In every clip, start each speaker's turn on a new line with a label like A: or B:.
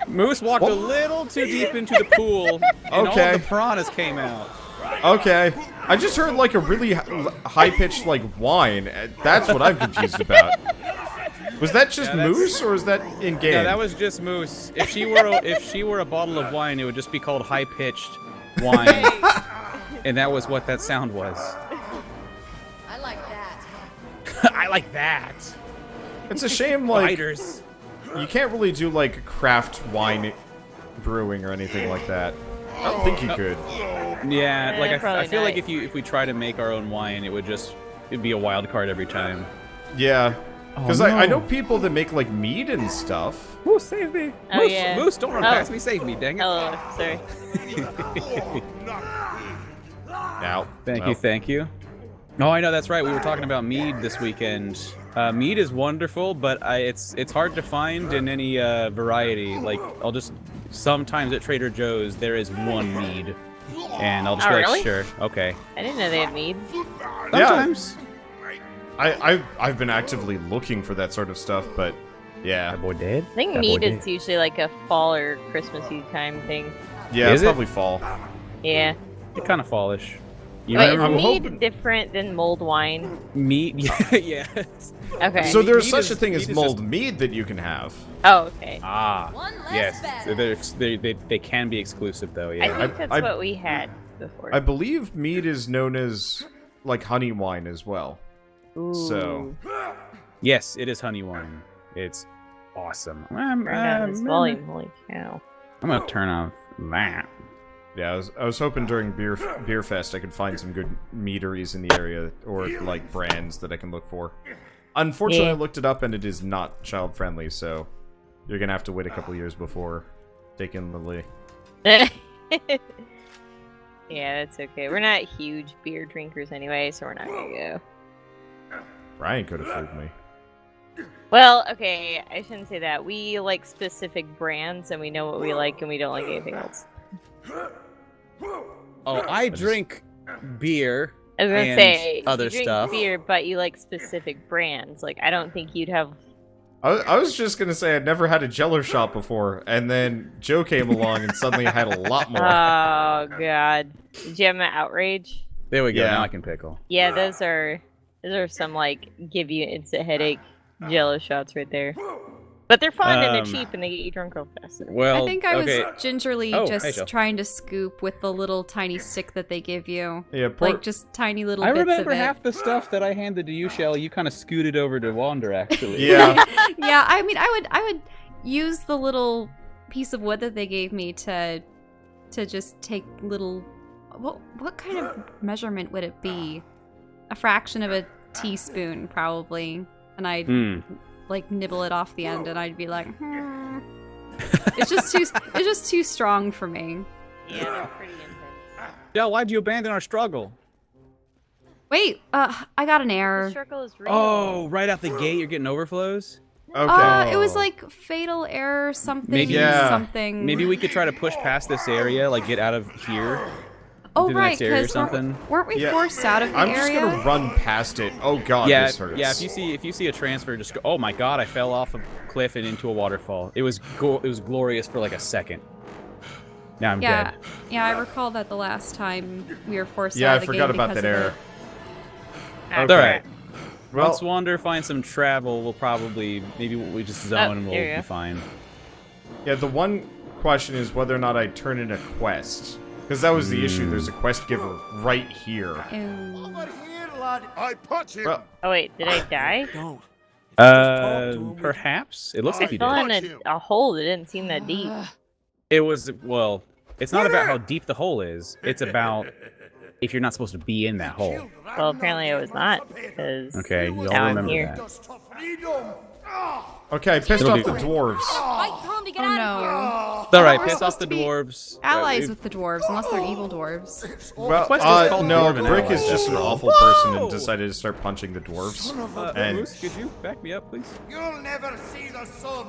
A: Moose walked a little too deep into the pool, and all of the piranhas came out.
B: Okay. I just heard like a really high-pitched like whine. That's what I'm confused about. Was that just Moose, or is that in game?
A: Yeah, that was just Moose. If she were a bottle of wine, it would just be called high-pitched wine, and that was what that sound was.
C: I like that.
A: I like that.
B: It's a shame, like
A: Fighters.
B: you can't really do like craft wine brewing or anything like that. I don't think you could.
A: Yeah, like I feel
C: not.
A: like if we try to make our own wine, it'd be a wild card every time.
B: Yeah. Because
A: Oh,
B: I
A: no.
B: know people that make like mead and stuff.
A: Moose, save me!
C: Oh,
A: Moose,
C: yeah.
A: Moose, don't run past me! Save me, dang it!
C: Oh, sorry.
B: Ow.
A: Thank you. Oh, I know, that's right. We were talking about mead this weekend. Mead is wonderful, but it's hard to find in any variety. Like, sometimes at Trader Joe's there is one mead, and I'll just be like,
C: really?
A: sure, okay.
C: I didn't know they had mead.
A: Sometimes.
B: I've been actively looking for that sort of stuff, but yeah.
A: That boy dead?
C: I think mead is usually like a fall or Christmassy time thing.
B: Yeah,
A: Is it?
B: probably fall.
C: Yeah.
A: It kind of fallish. You
C: Wait,
A: remember
C: is mead
B: hoping-
C: different than mulled wine?
A: mead? Yeah.
C: Okay.
B: So there's
A: Mead
B: such
A: is-
B: a thing as
A: mead is
B: mulled
A: just-
B: mead that you can have.
C: Oh, okay.
A: Ah.
C: One less
A: Yes.
C: battle.
A: They can be exclusive though.
C: I
A: Yeah.
C: think that's
B: I-
C: what we had before.
B: I believe mead is known as like honey wine as well. So
A: Yes, it is honey wine. It's awesome.
C: Turn down this volume, holy cow.
A: I'm gonna turn off that.
B: yeah, I was hoping during beer fest I could find some good meaderies in the area or like brands that I can look for. Unfortunately,
C: Yeah.
B: I looked it up and it is not child friendly, so you're gonna have to wait a couple years before taking the lead.
C: Yeah, it's okay. We're not huge beer drinkers anyway, so we're not gonna go.
B: Ryan could have fooled me.
C: Well, okay, I shouldn't say that. We like specific brands, and we know what we like, and we don't like anything else.
A: Oh, I drink beer.
C: I was gonna
A: and
C: say,
A: other
C: you drink
A: stuff.
C: beer, but you like specific brands. Like, I don't think you'd have.
B: I was just gonna say I'd never had a Jello shot before, and then Joe came along and suddenly I had a lot more.
C: Oh God! Did you have an outrage?
A: There we go.
B: Yeah.
A: Now I can pickle.
C: Yeah, those are some like give you instant headache Jello shots right there. But they're fun and they're cheap and they get you drunk real fast.
A: Well,
D: I think I
A: okay.
D: was gingerly
A: Oh, hey,
D: just
A: Jill.
D: trying to scoop with the little tiny stick that they give you.
B: Yeah,
D: Like just tiny little
A: I
D: bits
A: remember
D: of it.
A: half the stuff that I handed to you, Shell. You kind of scooted over to Wander, actually.
B: Yeah.
D: Yeah, I mean, I would use the little piece of wood that they gave me to just take little. What kind of measurement would it be? A fraction of a teaspoon, probably. And I'd like nibble it off the end, and I'd be like, It's just too strong for me.
C: Yeah, they're pretty intense.
A: Shell, why'd you abandon our struggle?
D: Wait, I got an
C: The
D: error.
C: circle is real.
A: Oh, right out the gate, you're getting overflows?
B: Okay.
D: It was like fatal error something
A: Maybe-
B: Yeah.
D: something.
A: Maybe we could try to push past this area, like get out of here.
D: Oh
A: to the
D: right,
A: next area or
D: because
A: something.
D: weren't we
B: Yeah.
D: forced out of the
B: I'm
D: area?
B: just gonna run past it. Oh god,
A: Yeah,
B: this hurts.
A: yeah. If you see a transfer, just go. Oh my God! I fell off a cliff and into a waterfall. It was glorious for like a second. Now I'm
D: Yeah,
A: dead.
D: yeah, I recall that the last time we were forced
B: Yeah,
D: out
B: I
D: of the
B: forgot
D: game
B: about
D: because
B: that
D: of
B: error.
D: it.
C: Ah,
A: All right.
B: Well,
A: Once Wander finds some travel, we'll probably we just zone and we'll
C: there you
A: be
C: go.
A: fine.
B: yeah, the one question is whether or not I turn in a quest. Because that was the issue. There's a quest giver right here.
D: Ew.
E: Here, lad. I punch him.
B: Well,
C: Oh wait, did I die?
E: Don't.
A: Perhaps it looks like you
C: I fell
A: did.
C: in a hole that didn't seem that deep.
A: It was well. It's not about how deep the hole is. It's about if you're not supposed to be in that hole.
C: Well, apparently I was not, because
A: Okay, you all
C: now I'm
A: remember
C: here.
A: that.
E: Freedom.
B: okay, I pissed
A: It'll
B: off
A: be-
B: the dwarves.
D: Oh no.
A: It's all right.
D: We're
A: Piss off
D: supposed
A: the
D: to be
A: dwarves.
D: Allies with the dwarves, unless they're evil dwarves.
B: Well,
A: quest is called
B: no,
A: Dwarven
B: Brick
A: Allies.
B: is just an awful person and decided to start punching the dwarves. And
A: Moose, could you back me up, please?
E: You'll never see the sun.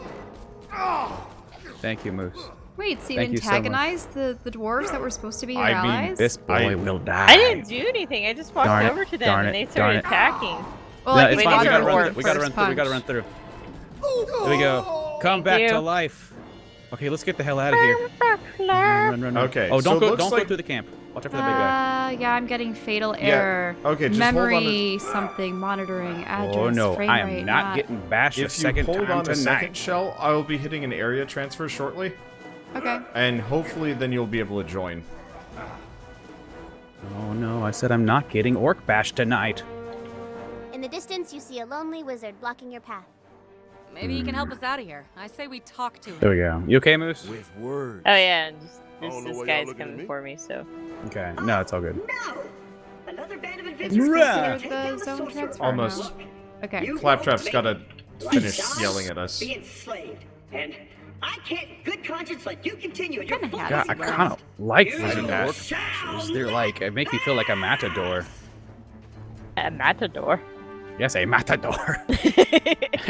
A: Thank you, Moose.
D: Wait, so you
A: Thank you so much.
D: antagonized the dwarves that were supposed to be your
B: I mean,
D: allies?
A: This boy
B: I-
A: will die.
C: I didn't do anything. I just walked
A: Darn it,
C: over to them
A: darn
C: and
A: it,
C: they started
A: darn it.
C: attacking.
D: Well,
A: No,
D: like,
A: it's
D: we
A: fine. We
D: did
A: gotta
D: your
A: run.
D: dwarf
A: We gotta
D: first
A: run through. We gotta
D: punch.
A: run through. Here we go. Come back
C: you.
A: to life. Okay, let's get the hell out of here. Run.
B: Okay,
A: Oh,
B: so it
A: don't
B: looks
A: go
B: like-
A: through the camp. Watch out for the big guy.
D: Yeah, I'm getting fatal error.
B: Okay, just hold on
D: Memory something monitoring address.
A: Oh no,
D: frame
A: I am
D: rate,
A: not getting bashed a
B: If you
A: second
B: hold
A: time
B: on a
A: tonight.
B: second, Shell, I will be hitting an area transfer shortly,
D: Okay.
B: and hopefully then you'll be able to join.
A: Oh no, I said I'm not getting orc bashed tonight.
F: In the distance, you see a lonely wizard blocking your path.
G: Maybe he can help us out of here. I say we talk to him.
A: There we go. You okay, Moose?
E: With words.
C: Oh yeah, and just,
E: I don't know
C: this
E: why y'all
C: guy's
E: looking at
C: coming
E: me.
C: for me, so.
A: Okay. No, it's all good.
H: No! Another band of adventurers
A: Bruh.
H: consider take down
D: The zone
H: sorcerers.
D: transfer.
B: Almost.
D: Okay.
H: You
B: Claptrap's
H: won't
B: gotta
H: make
B: finish
H: yourselves
B: yelling at us.
H: Be enslaved. And I can't in good conscience let you continue in your
D: Kinda
H: full
A: God, I
H: ignorance.
A: kind of like
H: You
A: fighting
B: that.
A: orc bashers. They're like, it make me feel like a matador.
C: A matador.
A: Yes, a matador.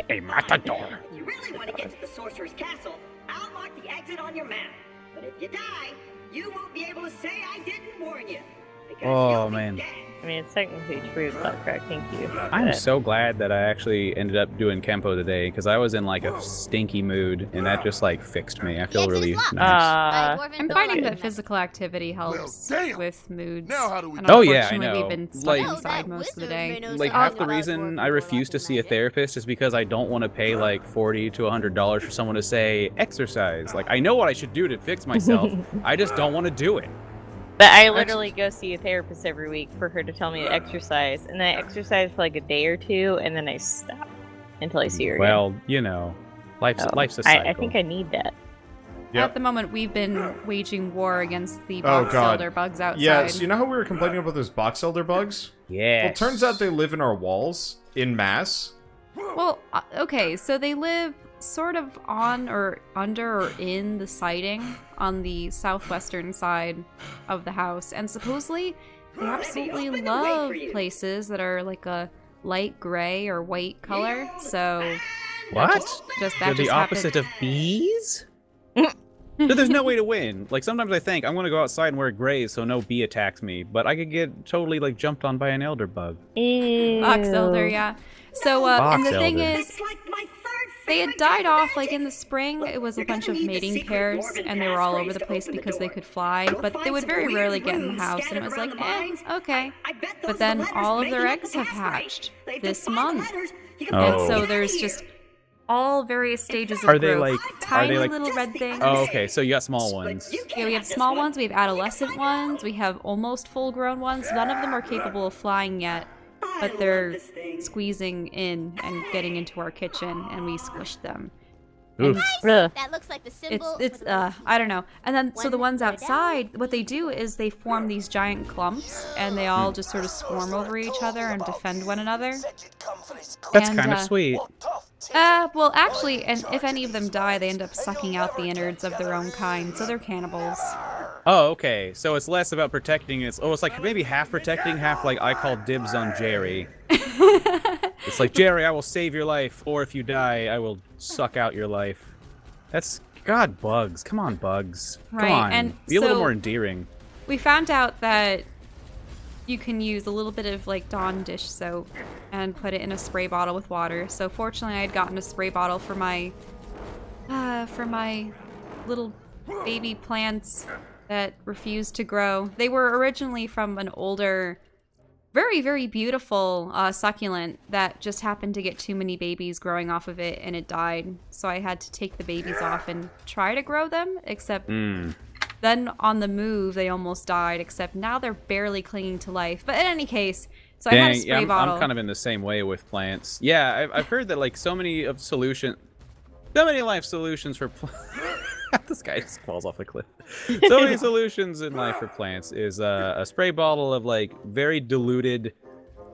A: A matador.
H: If you really want to get to the sorcerer's castle, I'll mark the exit on your map. But if you die, you won't be able to say I didn't warn you. Because
A: Oh,
H: you'll be
A: man.
H: dead.
C: I mean, it's technically true, Claptrap. Thank you.
A: I'm
C: But-
A: so glad that I actually ended up doing Kempo today because I was in like a stinky mood and that just like fixed me. I feel
F: exit is
A: really
F: locked.
A: nice.
F: Dwarven
D: I'm
F: building.
D: finding that physical activity helps
E: damn.
D: with moods.
E: Now how do we
D: And
E: do
A: Oh, yeah, I
D: unfortunately,
A: know.
D: We've been stuck
A: Like-
D: inside most of the day.
A: Like half the reason I refuse to see a therapist is because I don't want to pay like $40 to $100 for someone to say exercise. Like I know what I should do to fix myself. I just don't want to do it.
C: But I literally go see a therapist every week for her to tell me to exercise, and I exercise for like a day or two, and then I stop until I see her again.
A: Well, you know, life's
C: So,
A: a cycle.
C: I think I need that.
B: Yep.
D: At the moment, we've been waging war against the
B: Oh,
D: box
B: God.
D: elder bugs outside.
B: Yes, you know how we were complaining about those box elder bugs?
A: Yeah.
B: Well, turns out they live in our walls, in mass.
D: Well, okay, so they live sort of on or under or in the siding on the southwestern side of the house, and supposedly they absolutely
H: open the way
D: love
H: for you.
D: places that are like a light gray or white color. So
A: What?
D: just
A: They're
D: that
A: the
D: just
A: opposite
D: happened.
A: of bees? So there's no way to win. Like sometimes I think I'm gonna go outside and wear gray so no bee attacks me, but I could get totally like jumped on by an elder bug.
D: Box elder, yeah. So and the
A: Box
D: thing
A: elder.
D: is,
H: It's like my third
D: they had
H: favorite
D: died
H: kind of
D: off like
H: magic.
D: in the spring.
H: Look,
D: It was a
H: you're
D: bunch
H: gonna
D: of
H: need the
D: mating
H: secret
D: pairs,
H: dwarven
D: and they were all over
H: passphrase
D: the
H: to
D: place
H: open the
D: because they
H: door.
D: could fly.
H: You'll
D: But they
H: find
D: would
H: some
D: very
H: weird
D: rarely get in the
H: runes
D: house, and it
H: scattered
D: was
H: around
D: like,
H: the vines.
D: okay.
H: I bet those
D: But
H: are
D: then
H: the letters
D: all of
H: making
D: their
H: up
D: eggs
H: the
D: have
H: passphrase.
D: hatched
H: If
D: this
H: they find the
D: month.
H: letters, you can
A: Oh.
H: both
D: And
H: get
D: so
H: out
D: there's
H: of
D: just
H: here.
D: all various stages of
A: Are they
D: growth.
A: like-
D: Tiny
A: like-
D: little red things.
A: Oh, okay. So you got small
H: But
A: ones.
H: you can't
D: Yeah, we have
H: this
D: small
H: one.
D: ones, we have adolescent ones, we have almost full-grown ones. None of them are capable of flying yet,
H: I
D: but
H: love
D: they're
H: this thing.
D: squeezing in and getting into our kitchen, and we squished them.
A: Oof.
C: Ugh.
F: That looks like the symbol.
D: It's
F: for the
D: I don't know. And then so the
F: One
D: ones
F: down.
D: outside, what they do is they form these giant clumps, and they all just sort of swarm over each other and defend one another.
A: That's
D: And,
A: kind of sweet.
D: Well, actually, and if any of them die, they end up sucking out the innards of their own kind, so they're cannibals.
A: Oh, okay. So it's less about protecting. It's like maybe half protecting, half like I call dibs on Jerry. It's like Jerry, I will save your life, or if you die, I will suck out your life. That's God, bugs. Come on, bugs. Come
D: Right,
A: on.
D: and
A: Be a little
D: so-
A: more endearing.
D: We found out that you can use a little bit of like Dawn dish soap and put it in a spray bottle with water. So fortunately, I had gotten a spray bottle for my little baby plants that refused to grow. They were originally from an older, very, very beautiful succulent that just happened to get too many babies growing off of it and it died. So I had to take the babies off and try to grow them, except then on the move they almost died, except now they're barely clinging to life. But in any case, so I had a
A: Dang,
D: spray
A: yeah, I'm
D: bottle.
A: kind of in the same way with plants. Yeah, I've heard that like so many life solutions for this guy just falls off a cliff. So many solutions in life for plants is a spray bottle of like very diluted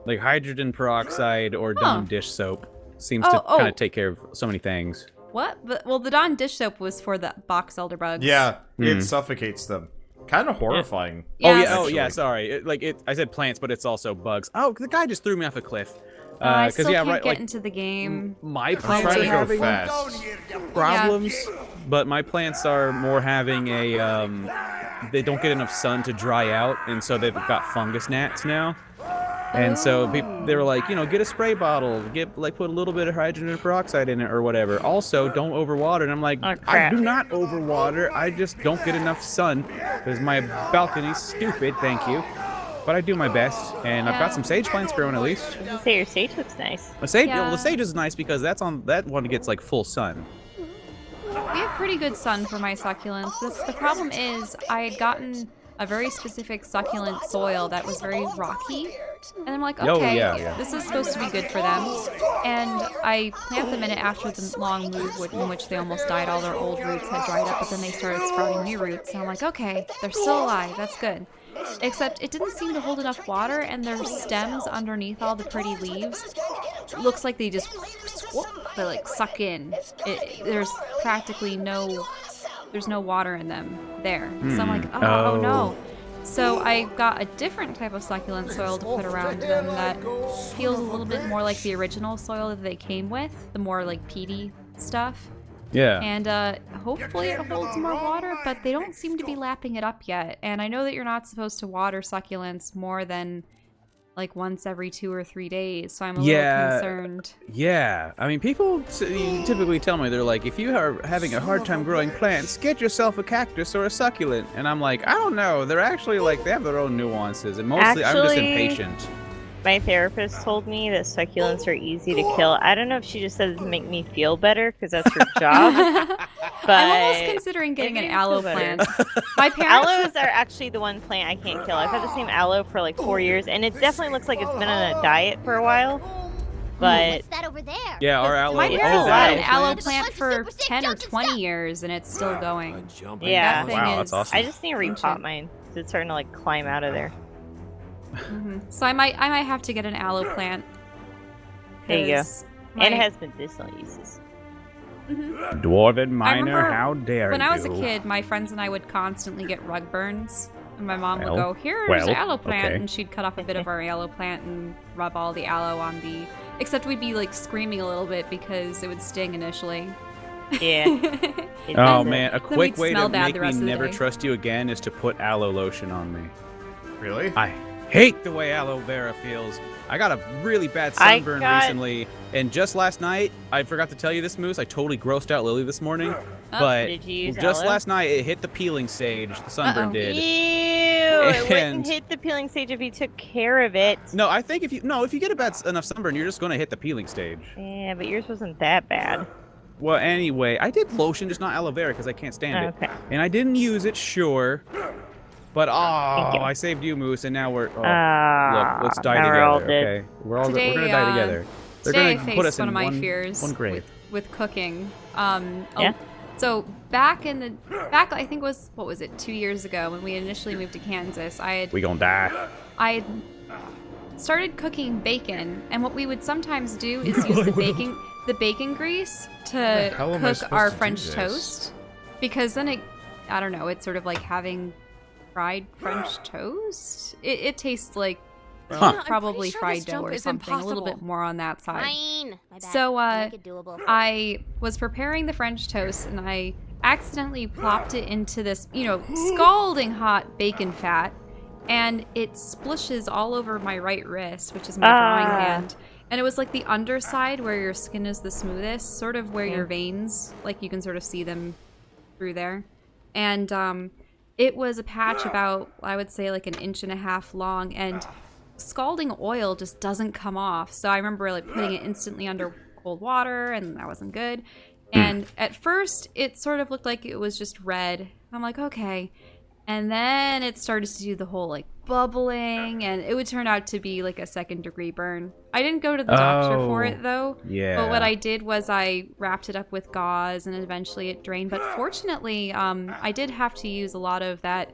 A: like hydrogen peroxide or Dawn dish soap seems to
D: Oh,
A: kind of take care of so many things.
D: What? Well, the Dawn dish soap was for the box elder bugs.
B: Yeah, it suffocates them. Kind of horrifying.
D: Yes.
A: Oh yeah, sorry. I said plants, but it's also bugs. Oh, the guy just threw me off a cliff.
D: I
A: 'cause,
D: still
A: yeah,
D: can't
A: right,
D: get
A: like,
D: into the game.
A: my
B: I'm
A: plants
B: trying
A: are
B: to go
A: having
E: Down
B: fast.
E: here, you
A: problems, but my plants are more having a they don't get enough sun to dry out, and so they've got fungus gnats now. And so they were like, get a spray bottle, put a little bit of hydrogen peroxide in it or whatever. Also, don't overwater. And I'm like,
C: Oh,
A: I
C: crap.
A: do not overwater. I just don't get enough sun because my balcony's stupid. Thank you. But I do my best, and I've got some sage plants growing at least.
C: I was gonna say your sage looks nice.
A: The sage,
D: Yeah.
A: well, the sage is nice because that one gets like full sun.
D: We have pretty good sun for my succulents. The problem is I had gotten a very specific succulent soil that was very rocky. And I'm like,
A: Oh,
D: okay,
A: yeah.
D: this is supposed to be good for them. And I plant them in it after the long move in which they almost died. All their old roots had dried up, but then they started sprouting new roots. And I'm like, okay, they're still alive. That's good. Except it didn't seem to hold enough water, and their stems underneath all the pretty leaves looks like they just they like suck in. There's practically no water in them there. So I'm like, oh no. So I got a different type of succulent soil to put around them that feels a little bit more like the original soil that they came with, the more like peaty stuff.
A: Yeah.
D: And hopefully it holds more water, but they don't seem to be lapping it up yet. And I know that you're not supposed to water succulents more than like once every 2 or 3 days, so I'm a little concerned.
A: Yeah. I mean, people typically tell me, they're like, if you are having a hard time growing plants, get yourself a cactus or a succulent. And I'm like, I don't know. They're actually like, they have their own nuances. And mostly, I'm just impatient.
C: My therapist told me that succulents are easy to kill. I don't know if she just said it to make me feel better because that's her job. But
D: I'm almost considering getting an aloe plant. My parents.
C: Aloes are actually the one plant I can't kill. I've had the same aloe for like 4 years, and it definitely looks like it's been on a diet for a while. But
F: What's that over there?
A: Yeah, our aloe.
D: My
A: oh,
D: parents
A: that
D: had an
A: aloe
D: aloe
A: plant?
D: plant for 10 or 20 years, and it's still going.
C: yeah,
D: That thing
A: Wow,
D: is
A: that's awesome.
C: I just need to repot mine. It's starting to like climb out of there.
D: So I might have to get an aloe plant.
C: There you go.
D: 'cause
C: And it
D: my-
C: has medicinal uses.
A: Dwarven miner,
D: remember
A: how dare
D: when
A: you?
D: I was a kid, my friends and I would constantly get rug burns. And my mom would
A: Well,
D: go, here's
A: well,
D: aloe plant.
A: okay.
D: And she'd cut off a bit of our aloe plant and rub all the aloe on the... Except we'd be like screaming a little bit because it would sting initially.
C: Yeah. It
A: Oh
C: does it.
A: man, a
D: Then
A: quick
D: we'd
A: way
D: smell
A: to
D: bad
A: make
D: the
A: me
D: rest of the
A: never
D: day.
A: trust you again is to put aloe lotion on me.
B: Really?
A: I hate the way aloe vera feels. I got a really bad
C: I
A: sunburn
C: got-
A: recently, and just last night, I forgot to tell you this, Moose, I totally grossed out Lily this morning, but
C: Did you use
A: just
C: aloe?
A: last night, it hit the peeling stage, the sunburn
D: Uh-oh.
C: Ew!
A: did.
C: It wouldn't
A: And-
C: hit the peeling stage if you took care of it.
A: No, I think if you get a bad enough sunburn, you're just going to hit the peeling stage.
C: Yeah, but yours wasn't that bad.
A: Well, anyway, I did lotion, just not aloe vera, because I can't stand
C: Okay.
A: it. And I didn't use it, sure. But,
C: you.
A: I saved you, Moose, and now we're...
C: Ah,
A: look, let's die
C: now
A: together,
C: we're all dead.
A: okay? We're
D: Today,
A: going to die together. They're
D: Today I
A: going to
D: faced
A: put us
D: one
A: in
D: of my fears
A: one grave.
D: with cooking.
C: Yeah.
D: So back I think was, what was it, 2 years ago when we initially moved to Kansas, I
A: We gonna die.
D: had started cooking bacon, and what we would sometimes do is use the bacon grease to
B: hell am I
D: cook
B: supposed
D: our
B: to do
D: French
B: this?
D: toast, because then I don't know, it's sort of like having fried French toast. It tastes like
A: Huh.
G: I'm
D: probably
G: pretty sure
D: fried
G: this
D: dough
G: jump
D: or
G: is
D: something, a little bit
G: impossible.
D: more on that side.
F: Fine. My bad.
D: So,
F: Make it doable.
D: I was preparing the French toast and I accidentally plopped it into this, scalding hot bacon fat, and it splishes all over my right wrist, which is my drawing hand. And it was like the underside where your skin is the smoothest, sort of where your veins, like you can sort of see them through there. And it was a patch about, I would say, like 1.5 inches long, and scalding oil just doesn't come off. So I remember like putting it instantly under cold water, and that wasn't good. And at first it sort of looked like it was just red. I'm like, okay. And then it started to do the whole like bubbling, and it would turn out to be like a 2nd-degree burn. I didn't go to the doctor for it though.
A: Yeah.
D: But what I did was I wrapped it up with gauze, and eventually it drained. But fortunately, I did have to use a lot of that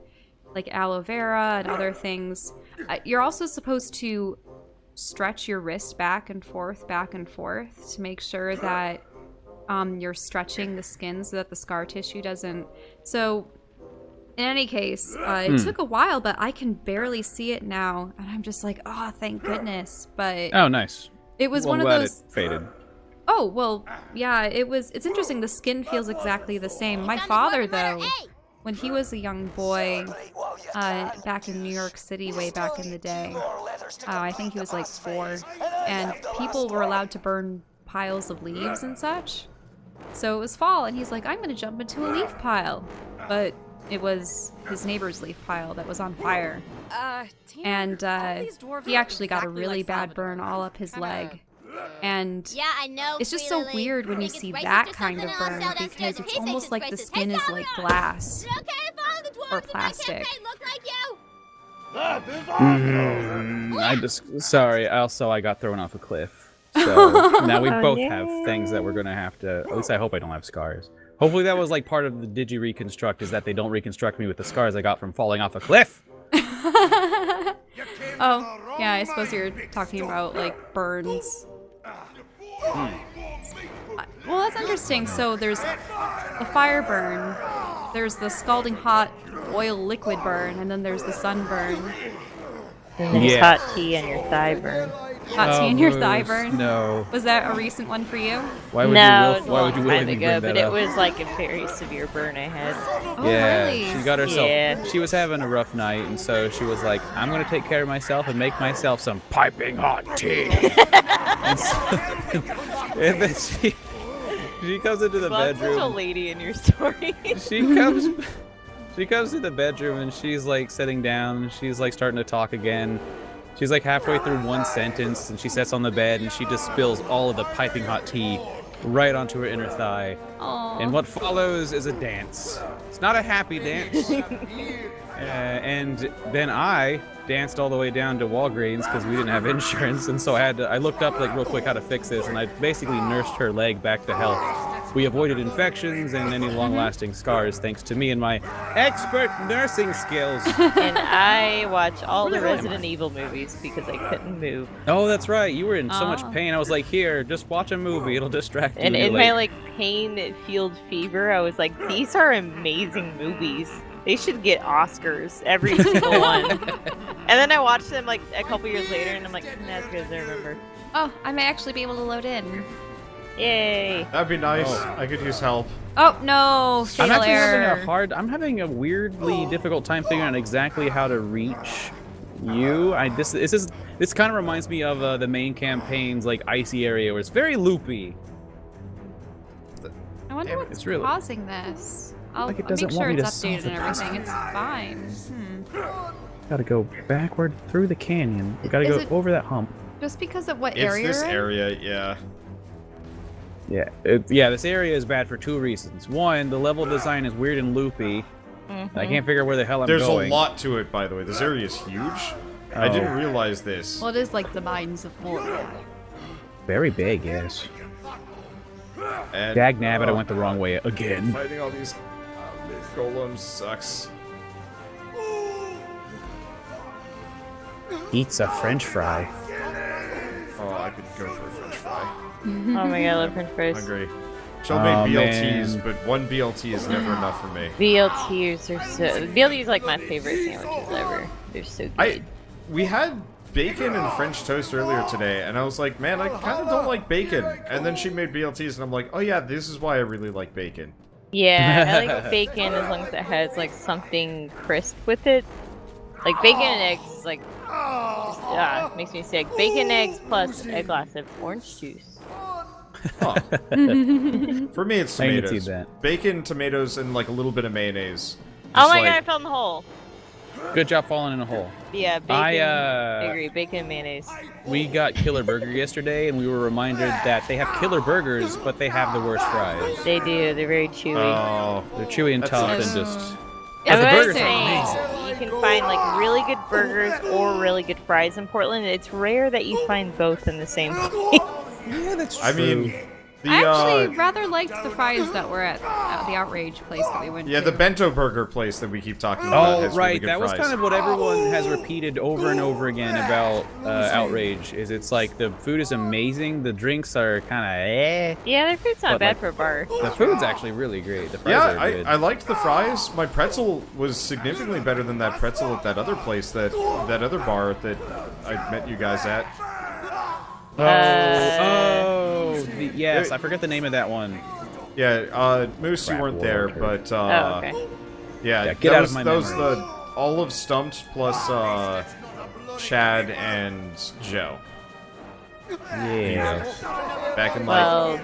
D: like aloe vera and other things. You're also supposed to stretch your wrist back and forth to make sure that you're stretching the skin so that the scar tissue doesn't. So in any case, it took a while, but I can barely see it now, and I'm just like, oh, thank goodness. But
A: Oh, nice.
D: it was
A: Well,
D: one
A: I'm
D: of
A: glad
D: those.
A: it faded.
D: Oh well, yeah. It's interesting. The skin feels exactly the same. My
F: Found the
D: father,
F: dwarven letter
D: though.
F: A.
D: when he was a young boy, back in New York City, way back in the day, I think he was like 4, and people were allowed to burn piles of leaves and such. So it was fall, and he's like, I'm gonna jump into a leaf pile. But it was his neighbor's leaf pile that was on fire. And he actually got a really bad burn all up his leg. And
F: Yeah, I know.
D: it's just so weird when you see that kind of burn, because it's almost like the skin is like glass or plastic.
A: Sorry. Also, I got thrown off a cliff. So now we both have things that we're gonna have to. At least I hope I don't have scars. Hopefully that was like part of the Digi reconstruct, is that they don't reconstruct me with the scars I got from falling off a cliff.
D: Oh, yeah, I suppose you're talking about like burns. Well, that's interesting. So there's a fire burn, there's the scalding hot oil liquid burn, and then there's the sunburn.
C: And there's hot tea and your thigh burn.
D: Hot tea in your thigh burn?
A: No.
D: Was that a recent one for you?
A: Why would
C: No,
A: you? Why would you willingly bring that
C: but
A: up?
C: it was like a very severe burn I had.
D: Oh,
A: Yeah,
D: really?
A: she got herself.
C: Yeah.
A: She was having a rough night, and so she was like, "I'm gonna take care of myself and make myself some piping hot tea." and then she comes into the
C: Well, I'm such a
A: bedroom.
C: lady in your story.
A: She comes to the bedroom and she's like sitting down. And she's like starting to talk again. She's like halfway through one sentence, and she sits on the bed and she just spills all of the piping hot tea right onto her inner thigh.
D: Aww.
A: And what follows is a dance. It's not a happy dance. And then I danced all the way down to Walgreens because we didn't have insurance, and so I looked up like real quick how to fix this, and I basically nursed her leg back to health. We avoided infections and any long-lasting scars thanks to me and my expert nursing skills.
C: And I watch all the Resident Evil movies because I couldn't move.
A: Oh, that's right. You were in so much pain. I was like, here, just watch a movie. It'll distract you.
C: And
A: You're
C: in my like pain-fueled fever, I was like, these are amazing movies. They should get Oscars, every single one. And then I watched them like a couple years later, and I'm like, as good as I remember.
D: Oh, I may actually be able to load in.
C: Yay!
B: That'd be nice. I could use help.
D: Oh no, fatal error.
A: I'm having a weirdly difficult time figuring out exactly how to reach you. This kind of reminds me of the main campaign's like icy area where it's very loopy.
D: I wonder what's
A: It's really-
D: causing this. I'll
A: Like it
D: make
A: doesn't
D: sure
A: want me
D: it's
A: to solve
D: updated
A: the
D: and everything. It's fine.
A: Gotta go backward through the canyon. We gotta
D: Is
A: go
D: it-
A: over that hump.
D: Just because of what
B: It's
D: area
B: this
D: you're in?
B: area, yeah.
A: Yeah, this area is bad for 2 reasons. One, the level design is weird and loopy. I can't figure out where the hell I'm
B: There's
A: going.
B: a lot to it, by the way. This area is huge. I didn't realize this.
D: Well, it is like the mines of Mordor.
A: Very big, yes.
B: And,
A: Dag nabbit, I went the wrong way again.
B: Fighting all these golems sucks.
A: Eats a French fry.
B: Oh, I could go for a French fry.
C: Oh my god, I love French fries.
B: Hungry. She'll
A: Oh,
B: make BLTs,
A: man.
B: but one BLT is never enough for me.
C: BLTs are so... BLTs are like my favorite sandwiches ever. They're so good.
B: We had bacon and French toast earlier today, and I was like, man, I kind of don't like bacon. And then she made BLTs, and I'm like, oh yeah, this is why I really like bacon.
C: Yeah, I like bacon as long as it has like something crisp with it. Like bacon and eggs is like just makes me sick. Bacon, eggs plus a glass of orange juice.
B: Huh. For me, it's
A: I can see
B: tomatoes.
A: that.
B: Bacon, tomatoes, and like a little bit of mayonnaise.
C: Oh
B: Just
C: my
B: like-
C: god, I fell in the hole.
A: Good job falling in a hole.
C: Yeah, bacon. I agree. Bacon and mayonnaise.
A: We got Killer Burger yesterday, and we were reminded that they have killer burgers, but they have the worst fries.
C: They do. They're very chewy.
B: Oh,
A: They're chewy and
B: That's
A: tough
B: nice.
A: and just...
C: I'm
A: the
C: gonna
A: burgers
C: say,
A: are amazing.
C: you can find like really good burgers or really good fries in Portland. It's rare that you find both in the same place.
A: Yeah, that's true.
B: I mean, the
D: I actually rather liked the fries that were at the Outrage place that we went
B: yeah,
D: to.
B: the bento burger place that we keep talking about.
A: Oh,
B: has
A: right.
B: Really good
A: That was
B: fries.
A: kind of what everyone has repeated over and over again about Outrage. Is it's like the food is amazing, the drinks are kind of eh.
C: Yeah, their food's not
A: But,
C: bad
A: like,
C: for a bar.
A: The food's actually really great. The fries
B: Yeah,
A: are good.
B: I liked the fries. My pretzel was significantly better than that pretzel at that other place, that other bar that I met you guys at.
A: Yes, I forget the name of that one.
B: Yeah, Moose, you
A: Crap
B: weren't there,
A: water.
B: but
C: Oh, okay.
B: Yeah,
A: get out of my
B: that was
A: memory.
B: the all of Stumped plus Chad and Joe.
A: Yeah.
B: Back in
C: Well,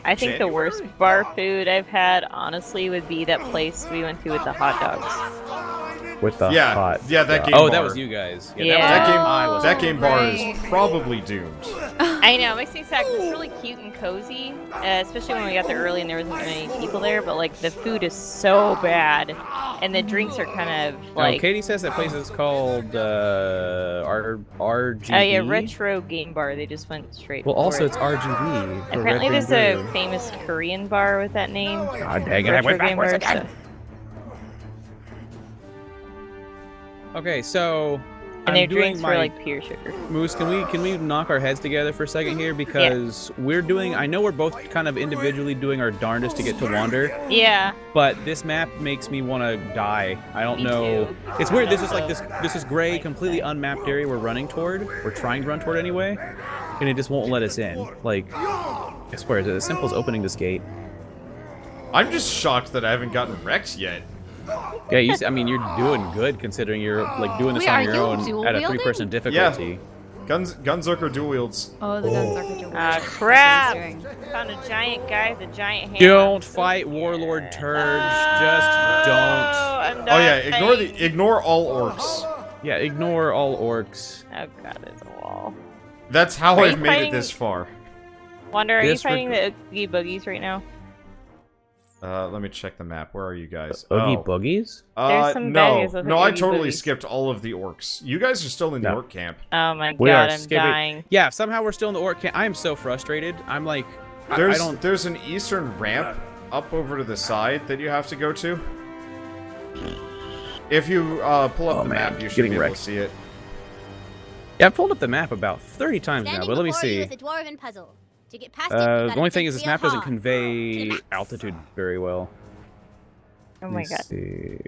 C: I think the worst bar food I've had, honestly, would be that place we went to with the hot dogs.
A: With the
B: Yeah,
A: hot.
B: yeah, that game
A: Oh,
B: bar.
A: that was you guys.
C: Yeah.
B: That game bar is
D: right.
B: probably doomed.
C: I know, it makes me sad 'cause it's really cute and cozy, especially when we got there early and there wasn't many people there, but like the food is so bad, and the drinks are kind of like...
A: Oh, Katie says that place is called RGB.
C: Oh yeah, Retro Game Bar, they just went straight
A: Well,
C: for
A: also
C: it.
A: it's RGB. for
C: Apparently
A: Red
C: there's
A: Green
C: a
A: Brew.
C: famous Korean bar with that name.
A: God dang it, I
C: Retro
A: went
C: Game
A: backwards
C: Bar,
A: again. Okay, so
C: And their
A: I'm doing
C: drinks
A: my
C: were like pure sugar.
A: Moose, can we knock our heads together for a second here because we're doing I know we're both kind of individually doing our darndest to get to Wander,
C: Yeah.
A: but this map makes me want to die. I don't
C: Me
A: know.
C: too.
A: It's weird. This is like this is gray, completely unmapped area we're running toward. We're trying to run toward anyway, and it just won't let us in. Like, I swear, it's as simple as opening this gate.
B: I'm just shocked that I haven't gotten wrecked yet.
A: Yeah, I mean, you're doing good considering you're like doing this
D: Wait,
A: on
D: are
A: your
D: you
A: own
D: dual
A: at a
D: wielding?
A: 3-person difficulty.
B: Gunzerker dual wields.
D: Oh, the guns are dual.
C: Ah, crap! Found a giant guy with a giant hand.
A: Don't fight Warlord Turge. Just don't.
C: I'm
B: Oh yeah,
C: dying.
B: ignore all orcs.
A: Yeah, ignore all orcs.
C: Oh god, there's a wall.
B: That's how
C: Are you
B: I've made it
C: fighting-
B: this far.
C: Wonder, are you
A: This
C: fighting the Oogie Boogies right now?
B: Let me check the map. Where are you guys?
A: Oogie
B: Oh.
A: Boogies?
C: There's some
B: no,
C: guys with
B: no, I
C: Oogie
B: totally
C: Boogies.
B: skipped all of the orcs. You guys are still in the
A: No.
B: orc camp.
C: Oh my
A: We are
C: god, I'm
A: skipping.
C: dying.
A: Yeah, somehow we're still in the orc camp. I am so frustrated. I'm like, I don't.
B: There's an eastern ramp up over to the side that you have to go to. If you pull up
A: Oh,
B: the
A: man,
B: map, you should
A: getting
B: be able
A: wrecked.
B: to see it.
A: Yeah, I've pulled up the map about 30 times now,
F: Standing
A: but let me
F: before you
A: see.
F: is a dwarven puzzle. To get past it, you
A: The
F: gotta
A: only thing
F: think
A: is this
F: real
A: map doesn't
F: hard.
A: convey
F: Max.
A: altitude very well.
C: Oh my
A: Let's
C: god.
A: see.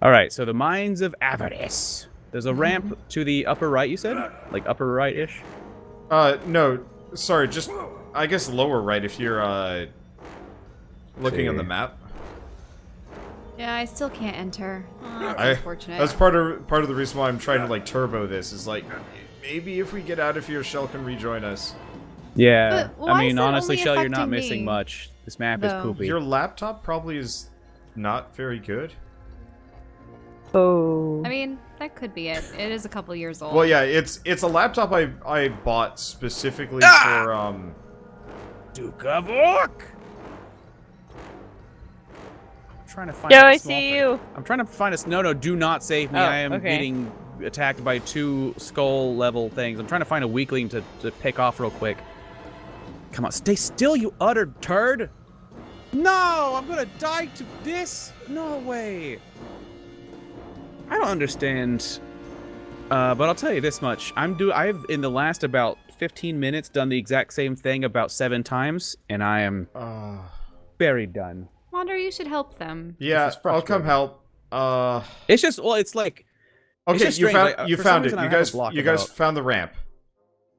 A: All right, so the Mines of Avarice. There's a ramp to the upper right, you said? Like upper right-ish?
B: No, sorry, just I guess lower right if you're looking on the map.
D: Yeah, I still can't enter. Oh, that's
B: I-
D: unfortunate.
B: That's part of the reason why I'm trying to like turbo this is like maybe if we get out of here, Shell can rejoin us.
A: Yeah.
D: But why
A: I
D: is
A: mean,
D: that
A: honestly,
D: only
A: Shell, you're not
D: affecting
A: missing
D: me,
A: much. This map is
D: though?
A: poopy.
B: Your laptop probably is not very good.
C: Oh.
D: I mean, that could be it. It is a couple years old.
B: Well, yeah, it's a laptop I bought specifically
A: Ah!
B: for
A: Duke of Orc! I'm trying to find
C: Joe,
A: a
C: I
A: small
C: see
A: thing.
C: you.
A: I'm trying to find a... No, do not save me.
C: Oh,
A: I am
C: okay.
A: getting attacked by 2 skull-level things. I'm trying to find a weakling to pick off real quick. Come on, stay still, you utter turd! No! I'm gonna die to this! No way! I don't understand. But I'll tell you this much. I've, in the last about 15 minutes, done the exact same thing about 7 times, and I am very done.
D: Wander, you should help them.
B: yeah,
A: This is
B: I'll come
A: frustrating.
B: help.
A: It's just, well, it's like... It's
B: Okay,
A: just
B: you
A: strange,
B: found
A: like,
B: you
A: for some
B: found it.
A: reason I
B: You
A: have a
B: guys
A: block
B: you guys
A: about-
B: found the ramp.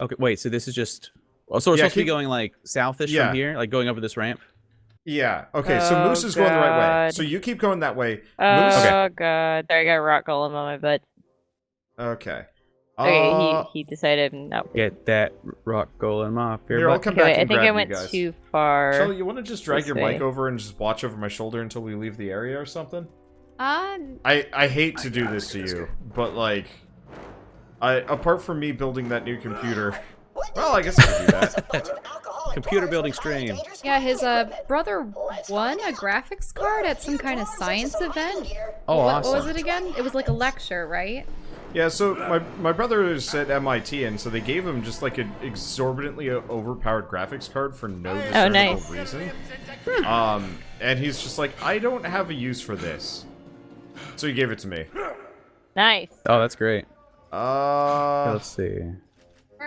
A: Okay, wait, so this is just... Oh, so we're
B: Yeah,
A: supposed to be
B: keep-
A: going, like, southish
B: Yeah.
A: from here? Like, going over this ramp?
B: Yeah. Okay, so
C: Oh,
B: Moose is going the right way.
C: God.
B: So you keep going that way. Moose.
C: Oh god. Sorry, I got a rock golem on my butt.
B: Okay.
C: Okay, he decided no.
A: Get that rock golem off your
B: Here, I'll
A: butt.
B: come
C: Okay,
B: back
C: wait, I
B: and
C: think
B: grab
C: I went
B: you guys.
C: too far.
B: Shell, you want to just drag
C: this
B: your
C: way.
B: mic over and just watch over my shoulder until we leave the area or something?
D: Uh,
B: I hate to do this to you, but like, apart from me building that new computer, well, I guess I could do that.
A: Computer building stream.
D: yeah, his brother won a graphics card at some kind of science event.
A: Oh,
D: What
A: awesome.
D: was it again? It was like a lecture, right?
B: Yeah, so my brother is at MIT, and so they gave him just like an exorbitantly overpowered graphics card for no discernible
C: nice.
B: reason. And he's just like, I don't have a use for this, so he gave it to me.
C: Nice.
A: Oh, that's great. Let's see.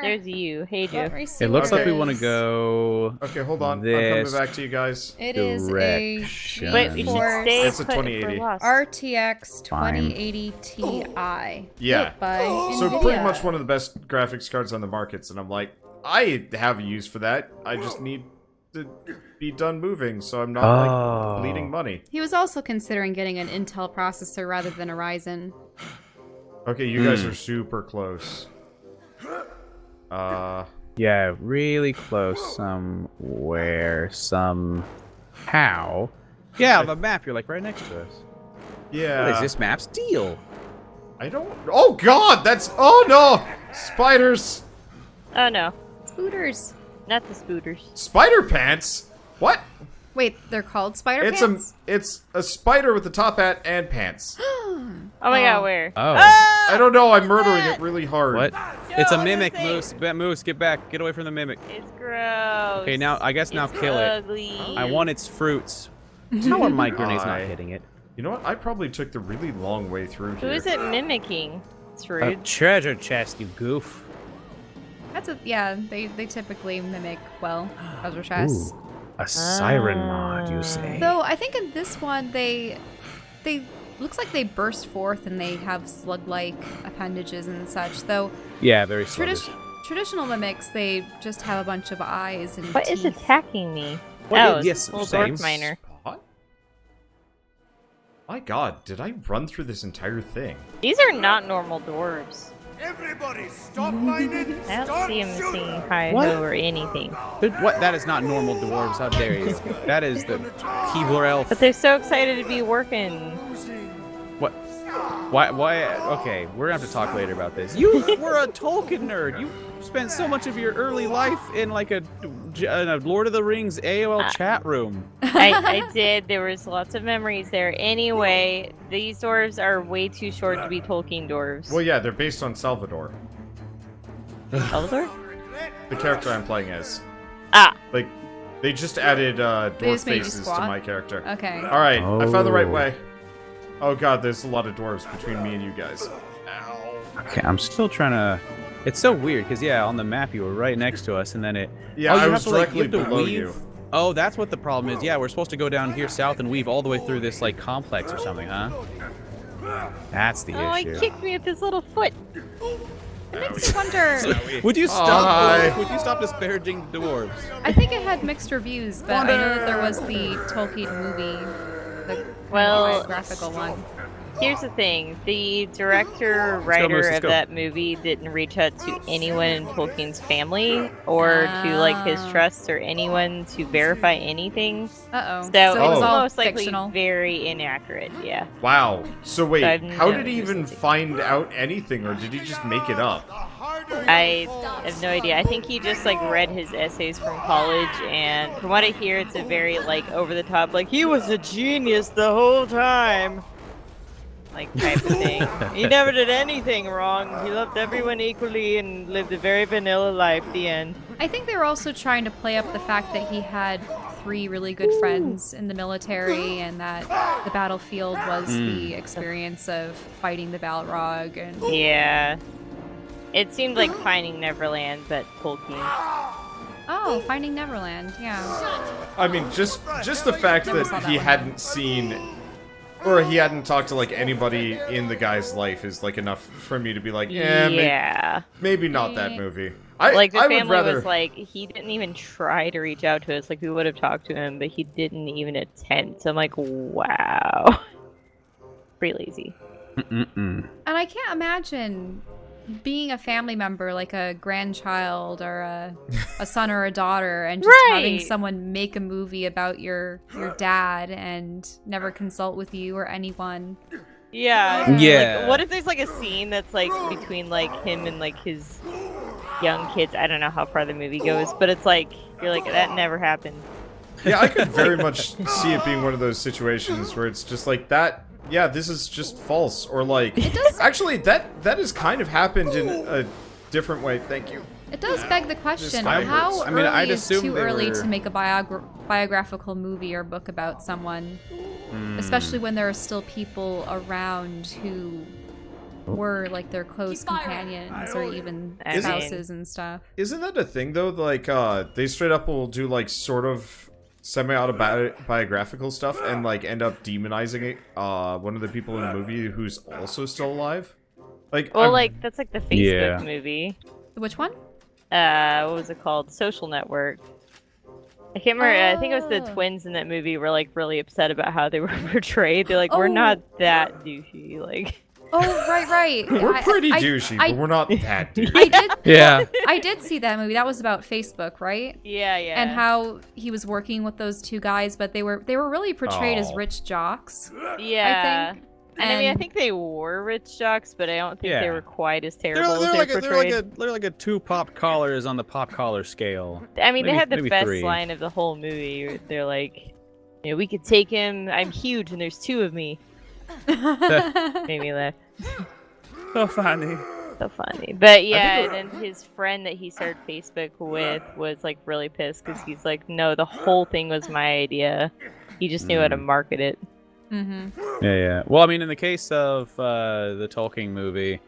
C: There's you. Hey, Joe.
A: It looks like we
B: Okay.
A: want to go...
B: Okay, hold on. I'm
A: This
B: coming back to you guys.
D: It is a
A: direction.
C: Wait, we should
D: GeForce
C: stay
B: It's a
C: put for
B: 2080.
C: Lost.
D: RTX
A: Fine.
D: 2080 Ti.
B: Yeah.
D: Built by
B: So
D: NVIDIA.
B: pretty much one of the best graphics cards on the markets, and I'm like, I have a use for that. I just need to be done moving, so I'm not like bleeding money.
D: He was also considering getting an Intel processor rather than a Ryzen.
B: Okay, you guys are super close.
A: Yeah, really close somewhere, somehow. Yeah, on the map, you're like right next to us.
B: Yeah.
A: What is this map's deal?
B: I don't. Oh God, that's. Oh no, spiders.
C: Oh no,
D: Spooters.
C: not the spooters.
B: Spider pants. What?
D: Wait, they're called spider pants?
B: It's a spider with a top hat and pants.
C: Oh my god, where?
A: Oh.
B: I don't know. I'm murdering it really hard.
A: What? It's a mimic, Moose. Moose, get back. Get away from the mimic.
C: It's gross.
A: Okay, now, I guess now
C: It's
A: kill
C: ugly.
A: it. I want its fruits. How are my grenades not hitting it?
B: You know what? I probably took the really long way through
C: Who
B: here.
C: is it mimicking? It's
A: A
C: rude.
A: treasure chest, you goof.
D: That's a yeah. They typically mimic well treasure chests.
A: Ooh, a siren mod, you say?
D: Though I think in this one they looks like they burst forth and they have slug-like appendages and such. Though
A: Yeah, very sluggish.
D: traditional mimics they just have a bunch of eyes and
C: What
D: teeth.
C: is attacking me?
A: What
C: Oh,
A: is-
C: it's
A: yes,
C: a little
A: same.
C: dwarf miner.
B: What? My God, did I run through this entire thing?
C: These are not normal dwarves.
E: Everybody, stop mining.
C: I don't
E: Start
C: see them
E: shooting.
C: singing hi
A: What?
C: ho or anything.
A: Dude, what? That is not normal dwarves. How dare you? That is the Keebler elf.
C: But they're so excited to be working.
A: What? Why? Okay, we're gonna have to talk later about this. You were a Tolkien nerd. You spent so much of your early life in like a Lord of the Rings AOL chat room.
C: I did. There was lots of memories there. Anyway, these dwarves are way too short to be Tolkien dwarves.
B: Well, yeah, they're based on Salvador,
C: Salvador?
B: the character I'm playing as.
C: Ah.
B: Like, they just added dwarf
D: just made you
B: faces to
D: squat?
B: my character.
D: Okay.
B: All right, I found the right
A: Oh.
B: way. Oh God, there's a lot of dwarves between me and you guys.
A: Okay, I'm still trying to. It's so weird because yeah, on the map you were right next to us, and then it.
B: Yeah,
A: oh, you
B: I
A: have
B: was
A: to, like,
B: directly
A: you have to
B: below
A: weave?
B: you.
A: Oh, that's what the problem is. Yeah, we're supposed to go down here south and weave all the way through this like complex or something, huh? That's the
C: Oh, he
A: issue.
C: kicked me with his little foot.
D: It makes me wonder.
A: Would you stop?
B: Hi.
A: Would you stop disparaging dwarves?
D: I think it had mixed reviews, but I know that there was the Tolkien movie, the
C: Well,
D: graphical one.
C: Here's the thing. The director,
A: Moose,
C: writer
A: let's
C: of
A: go.
C: that movie didn't reach out to anyone in Tolkien's family or to like his
D: Ah.
C: trusts or anyone to verify anything.
D: Uh-oh.
C: So,
D: it was
C: it's
D: all
C: most likely
D: fictional.
C: very inaccurate, yeah.
B: Wow. So wait,
C: So I've
B: how
C: no
B: did he even
C: interest in-
B: find out anything, or did he just make it up?
C: I have no idea. I think he just like read his essays from college, and from what I hear, it's a very like over the top, like he was a genius the whole time, like type of thing. He never did anything wrong. He loved everyone equally and lived a very vanilla life. The end.
D: I think they were also trying to play up the fact that he had 3 really good friends in the military, and that the battlefield was the experience of fighting the Balrog. And
C: Yeah. It seemed like Finding Neverland, but Tolkien.
D: oh, Finding Neverland, yeah.
B: I mean, just the fact
D: Never saw
B: that
D: that
B: he
D: one.
B: hadn't seen, or he hadn't talked to like anybody in the guy's life is like enough for me to be like, yeah,
C: Yeah.
B: maybe not that movie. I
C: Like the
B: I would
C: family
B: rather.
C: was like, he didn't even try to reach out to us. Like we would have talked to him, but he didn't even attempt. So I'm like, wow, pretty lazy.
A: Mm-mm.
D: And I can't imagine being a family member, like a grandchild or a son or a daughter, and just having
C: Right.
D: someone make a movie about your dad and never consult with you or anyone.
C: Yeah.
A: Yeah.
C: Like, what if there's like a scene that's like between like him and like his young kids? I don't know how far the movie goes, but it's like you're like that never happened.
B: Yeah, I could very much see it being one of those situations where it's just like that. Yeah, this is just false, or like. Actually, that has kind of happened in a different way. Thank you.
D: It does beg the question:
B: guy
D: how
B: hurts.
A: I mean,
D: early
A: I'd
D: is
A: assume
D: too
A: they
D: early
A: were-
D: to make a biographical movie or book about someone, especially when there are still people around who were like their close companions or even
C: I mean-
D: spouses and stuff.
B: Isn't that a thing though? Like, they straight up will do like sort of semi-autobiographical stuff and like end up demonizing one of the people in the movie who's also still alive. Like,
C: Well,
B: I'm-
C: like that's like the Facebook
A: Yeah.
C: movie.
D: Which one?
C: What was it called? Social Network. I can't remember. I think it was the twins in that movie were like really upset about how they were portrayed. They're like, we're not that douchey. Like,
D: Oh, right.
B: We're pretty douchey, but we're not that douchey.
D: I did.
A: Yeah.
D: I did see that movie. That was about Facebook, right?
C: yeah.
D: And how he was working with those two guys, but they were really portrayed as rich jocks.
C: Yeah.
D: I think.
C: And I mean, I think they were rich jocks, but I don't think they were quite as terrible as they portrayed.
A: They're like a 2 pop collars on the pop collar scale.
C: I mean,
A: Maybe-
C: they had the
A: maybe
C: best
A: 3.
C: line of the whole movie. They're like, you know, we could take him. I'm huge, and there's 2 of me. Made me laugh.
A: So funny.
C: So funny. But yeah, and then his friend that he started Facebook with was like really pissed because he's like, no, the whole thing was my idea. He just knew how to market it.
A: Yeah. Well, I mean, in the case of the Tolkien movie,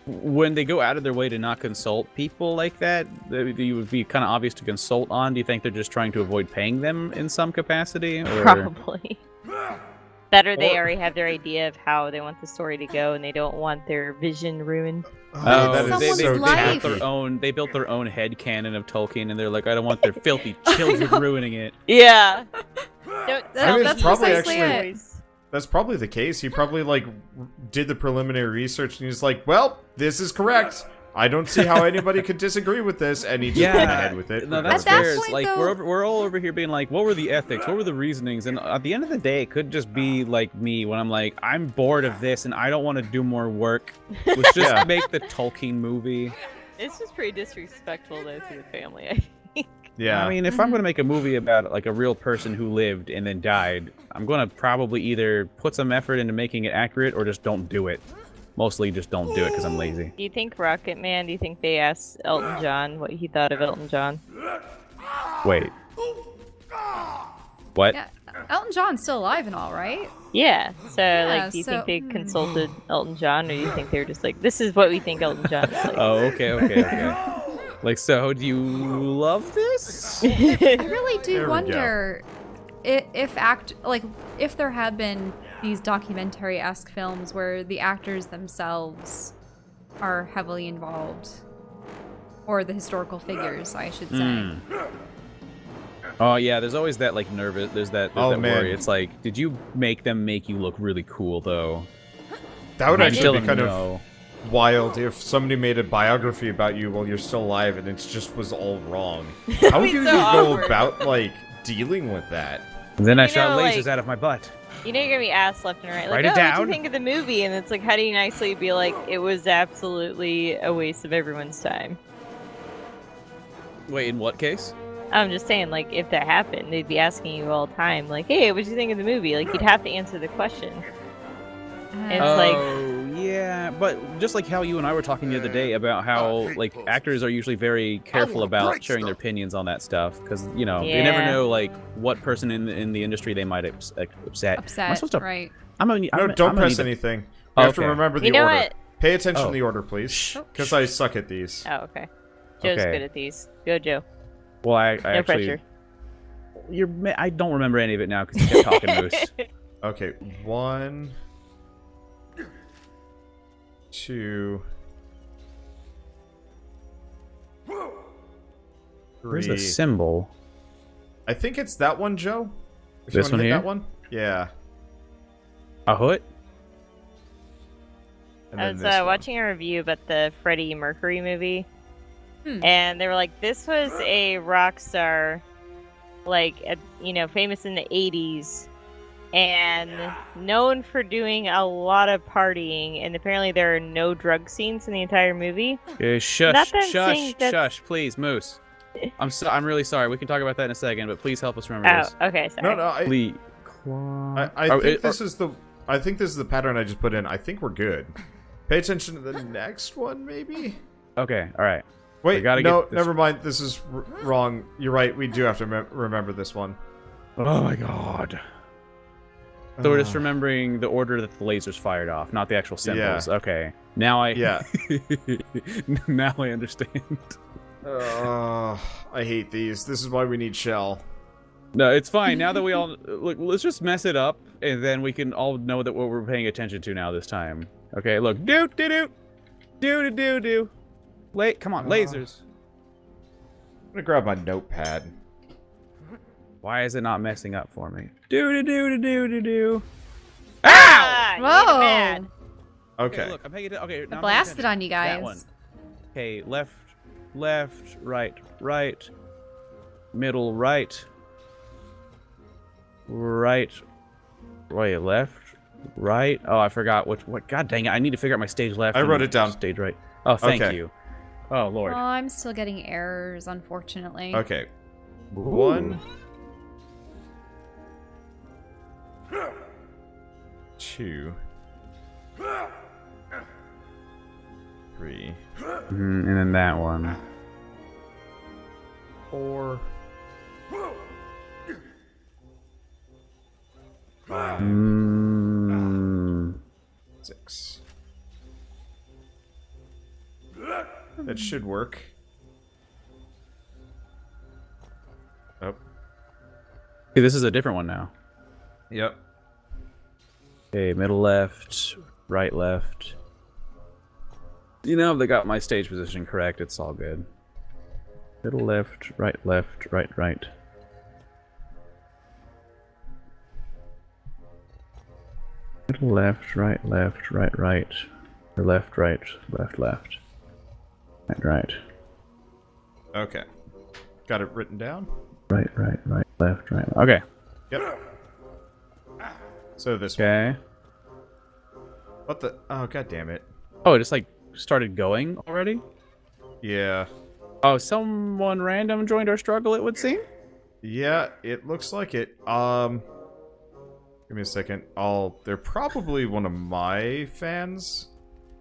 A: when they go out of their way to not consult people like that, you would be kind of obvious to consult on. Do you think they're just trying to avoid paying them in some capacity? Or...
C: Probably. Better they already have their idea of how they want the story to go, and they don't want their vision ruined.
B: Oh, that is
D: Someone's
B: so
D: life.
B: tacky.
A: They built their own headcanon of Tolkien, and they're like, I don't want their filthy children ruining it.
C: Yeah.
B: I mean,
D: That's
B: it's probably
D: precisely
B: actually
D: it.
B: that's probably the case. He probably like did the preliminary research and he's like, "Well, this is correct. I don't see how anybody could disagree with this," and he just went ahead with it.
A: No, that's
D: At that
A: fair. It's
D: point,
A: like
D: though-
A: we're all over here being like, what were the ethics? What were the reasonings? And at the end of the day, it could just be like me when I'm like, I'm bored of this and I don't want to do more work. Let's just
B: Yeah.
A: make the Tolkien movie.
C: It's just pretty disrespectful though to the family, I think.
B: Yeah.
A: I mean, if I'm gonna make a movie about like a real person who lived and then died, I'm gonna probably either put some effort into making it accurate or just don't do it. Mostly just don't do it because I'm lazy.
C: Do you think Rocket Man, do you think they asked Elton John what he thought of Elton John?
A: Wait. What?
D: Yeah, Elton John's still alive and all, right?
C: Yeah. So, like, do you
D: so-
C: think they consulted Elton John, or do you think they were just like, this is what we think Elton John is like?
A: Oh, okay. Like, so do you love this?
D: I really
B: There we
D: do
B: go.
D: wonder if there have been these documentary-esque films where the actors themselves are heavily involved, or the historical figures, I should say.
A: Oh yeah, there's always that like nervous. There's that
B: man.
A: worry. It's like, did you make them make you look really cool though?
B: That would
A: I
B: actually
A: still
B: be kind
A: know.
B: of wild if somebody made a biography about you while you're still alive and it just was all wrong. How would
C: be
B: you
C: so
B: go
C: awkward.
B: about like dealing with that?
A: And then I
C: You
A: shot
C: know,
A: lasers
C: like-
A: out of my butt.
C: You know, you're gonna be asked left and right, like,
A: Write it
C: oh, what'd
A: down.
C: you think of the movie? And it's like, how do you nicely be like, it was absolutely a waste of everyone's time?
A: Wait, in what case?
C: I'm just saying, like, if that happened, they'd be asking you all the time, like, hey, what'd you think of the movie? Like, you'd have to answer the question. It's like,
A: Oh yeah, but just like how you and I were talking the other day about how like actors are usually very careful about sharing their opinions on that stuff because you know you never
C: Yeah.
A: know like what person in the industry they might upset. Am I
D: Upset,
A: supposed to?
D: right?
B: No, don't press anything. You have to
A: Okay.
B: remember the
C: You know
B: order.
C: what?
B: Pay attention
A: Oh.
B: to the order, please. Because I suck at these.
C: oh, okay. Joe's
A: Okay.
C: good at these. Go, Joe.
A: Well, I
C: No
A: actually.
C: pressure.
A: I don't remember any of it now because you kept talking, Moose.
B: Okay, 1, 2, 3.
A: Where's the symbol?
B: I think it's that one, Joe. If
A: This
B: you wanna
A: one
B: hit
A: here?
B: that one? Yeah.
A: A hood?
B: And
C: I
B: then
C: was
B: this one.
C: watching a review about the Freddie Mercury movie,
D: Hmm.
C: and they were like, "This was a rock star, like famous in the '80s, and known for doing a lot of partying. And apparently, there are no drug scenes in the entire movie."
A: Shush,
C: Not that I'm saying
A: shush,
C: that's-
A: shush, please, Moose. I'm really sorry. We can talk about that in a second, but please help us remember
C: Oh,
A: this.
C: okay, sorry.
B: No, I
A: Please.
B: think this is the. I think this is the pattern I just put in. I think we're good. Pay attention to the next one, maybe.
A: Okay, all right.
B: Wait,
A: gotta
B: no,
A: get this-
B: never mind. This is wrong. You're right. We do have to remember this one.
A: Oh my god. So we're just remembering the order that the lasers fired off, not the actual symbols. Okay. Now I
B: Yeah.
A: now I understand.
B: I hate these. This is why we need Shell.
A: No, it's fine. Now that we all look, let's just mess it up, and then we can all know that what we're paying attention to now this time. Okay, look, do. Come on, lasers.
B: I'm gonna grab my notepad.
A: Why is it not messing up for me? Do.
C: Ah! You made
D: Whoa!
C: him mad.
B: Okay.
A: Look, I'm paying attention. Okay, now
D: I
A: I'm
D: blasted
A: paying
D: on you
A: attention.
D: guys.
A: That one. Okay, left, right, middle, right, wait, left, right. Oh, I forgot what. God dang it! I need to figure out my stage left.
B: I
A: and
B: wrote it down.
A: Stage right. Oh, thank
B: Okay.
A: you. Oh Lord.
D: Oh, I'm still getting errors, unfortunately.
B: Okay. 1, 2, 3,
A: And then that one.
B: 4, 5,
A: Mm.
B: 6. That should work. Oh.
A: Okay, this is a different one now.
B: Yep.
A: Okay, middle left, right left. You know, if they got my stage position correct, it's all good. Middle left, right, right. Middle left, right. Or left, right, left. Right.
B: Okay. Got it written down?
A: Right, left, right. Okay.
B: Yep. So this one.
A: Okay.
B: What the? Oh, god damn it.
A: Oh, it just like started going already?
B: Yeah.
A: Oh, someone random joined our struggle, it would seem?
B: Yeah, it looks like it. Give me a second. They're probably one of my fans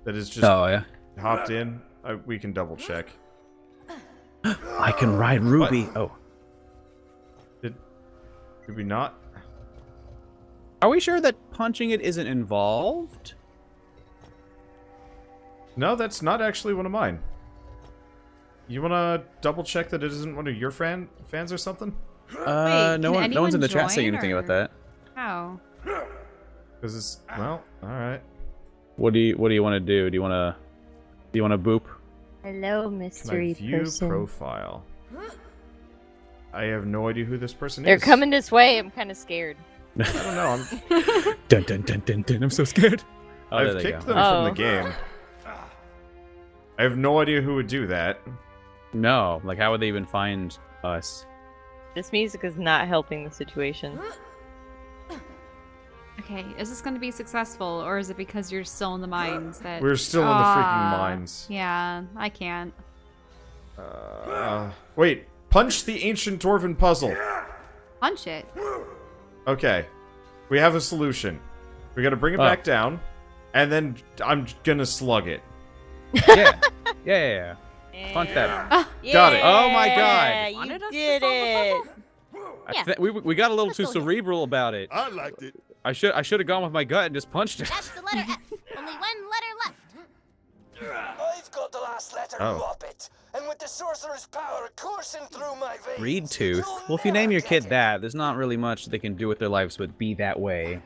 B: that is just
A: yeah.
B: hopped in. We can double check.
A: I can ride Ruby.
B: What?
A: Oh.
B: Did we not?
A: Are we sure that punching it isn't involved?
B: No, that's not actually one of mine. You wanna double check that it isn't one of your fans or something?
D: Wait,
A: no
D: can
A: one's in the
D: anyone
A: chat saying
D: join,
A: anything
D: or-
A: about that.
D: How?
B: Because it's well, all right.
A: What do you want to do? Do you want to boop?
C: Hello,
B: Can I
C: mystery
B: view
C: person.
B: profile? I have no idea who this person
C: They're
B: is.
C: coming this way. I'm kind of scared.
B: I don't know.
A: Dun dun dun dun dun. I'm so scared. Oh, there
B: I've
A: they
B: kicked
A: go.
B: them from
C: Oh.
B: the game. I have no idea who would do that.
A: No, like how would they even find us?
C: This music is not helping the situation.
D: Okay, is this going to be successful, or is it because you're still in the mines that...
B: We're still in the freaking
D: Ah,
B: mines.
D: Yeah, I can't.
B: Wait, punch the ancient dwarven puzzle.
D: Punch it.
B: Okay, we have a solution. We gotta bring it back down, and then I'm gonna slug it.
A: Yeah. Punch that.
B: Got it.
A: Oh my God.
C: Yeah, you
G: Wanted us to
C: did
G: solve the
C: it.
A: We got a little too cerebral about it.
E: I liked it.
A: I should have gone with my gut and just punched it.
F: That's the letter F. Only one letter left.
E: I've got the last letter, Muppet. And with the sorcerer's power coursing through my veins.
A: Reed Tooth. Well, if you name your kid that, there's not really much they can do with their lives but be that way.